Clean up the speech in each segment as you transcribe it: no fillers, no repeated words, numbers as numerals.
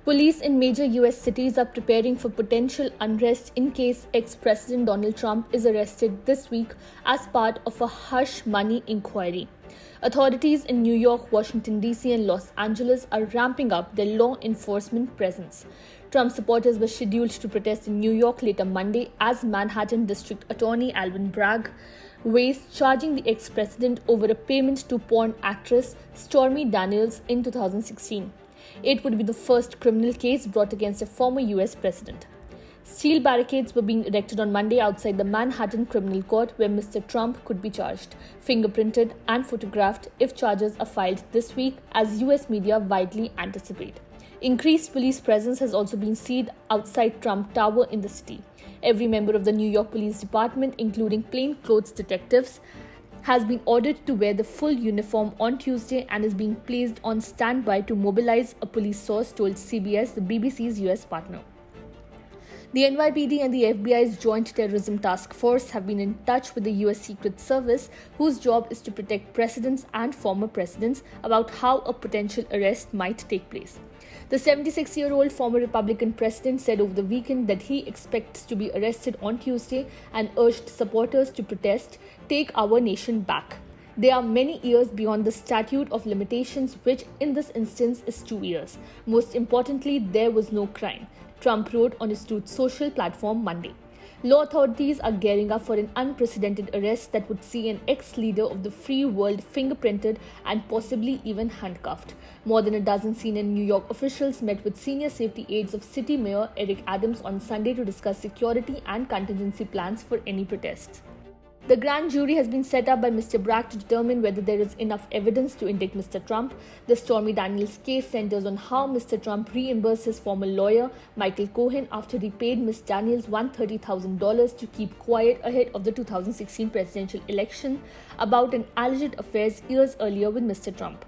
Police in major US cities are preparing for potential unrest in case ex-President Donald Trump is arrested this week as part of a hush money inquiry. Authorities in New York, Washington, D.C. and Los Angeles are ramping up their law enforcement presence. Trump supporters were scheduled to protest in New York later Monday as Manhattan District Attorney Alvin Bragg weighs charging the ex-president over a payment to porn actress Stormy Daniels in 2016. It would be the first criminal case brought against a former US president. Steel barricades were being erected on Monday outside the Manhattan Criminal Court where Mr. Trump could be charged, fingerprinted and photographed if charges are filed this week, as US media widely anticipate. Increased police presence has also been seen outside Trump Tower in the city. Every member of the New York Police Department, including plainclothes detectives, has been ordered to wear the full uniform on Tuesday and is being placed on standby to mobilize, a police source told CBS, the BBC's US partner. The NYPD and the FBI's Joint Terrorism Task Force have been in touch with the US Secret Service, whose job is to protect presidents and former presidents, about how a potential arrest might take place. The 76-year-old former Republican president said over the weekend that he expects to be arrested on Tuesday and urged supporters to protest, "Take our nation back." They are many years beyond the statute of limitations, which in this instance is 2 years. Most importantly, there was no crime, Trump wrote on his Truth Social platform Monday. Law authorities are gearing up for an unprecedented arrest that would see an ex-leader of the free world fingerprinted and possibly even handcuffed. More than a dozen senior New York officials met with senior safety aides of City Mayor Eric Adams on Sunday to discuss security and contingency plans for any protests. The grand jury has been set up by Mr. Bragg to determine whether there is enough evidence to indict Mr. Trump. The Stormy Daniels case centers on how Mr. Trump reimbursed his former lawyer, Michael Cohen, after he paid Ms. Daniels $130,000 to keep quiet ahead of the 2016 presidential election about an alleged affair years earlier with Mr. Trump.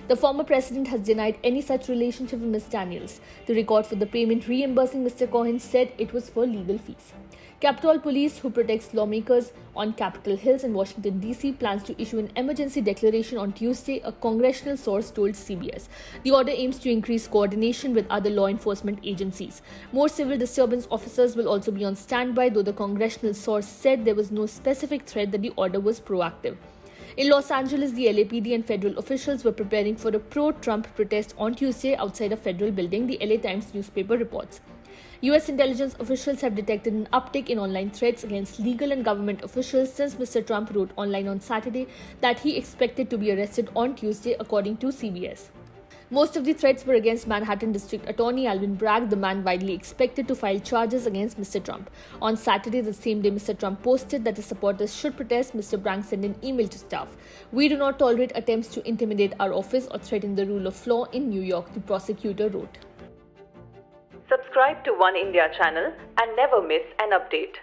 The former president has denied any such relationship with Ms. Daniels. The record for the payment reimbursing Mr. Cohen said it was for legal fees. Capitol Police, who protects lawmakers on Capitol Hill in Washington, D.C., plans to issue an emergency declaration on Tuesday, a congressional source told CBS. The order aims to increase coordination with other law enforcement agencies. More civil disturbance officers will also be on standby, though the congressional source said there was no specific threat that the order was proactive. In Los Angeles, the LAPD and federal officials were preparing for a pro-Trump protest on Tuesday outside a federal building, the LA Times newspaper reports. US intelligence officials have detected an uptick in online threats against legal and government officials since Mr. Trump wrote online on Saturday that he expected to be arrested on Tuesday, according to CBS. Most of the threats were against Manhattan District Attorney Alvin Bragg, the man widely expected to file charges against Mr. Trump. On Saturday, the same day Mr. Trump posted that his supporters should protest, Mr. Bragg sent an email to staff. "We do not tolerate attempts to intimidate our office or threaten the rule of law in New York," the prosecutor wrote. Subscribe to Oneindia channel and never miss an update.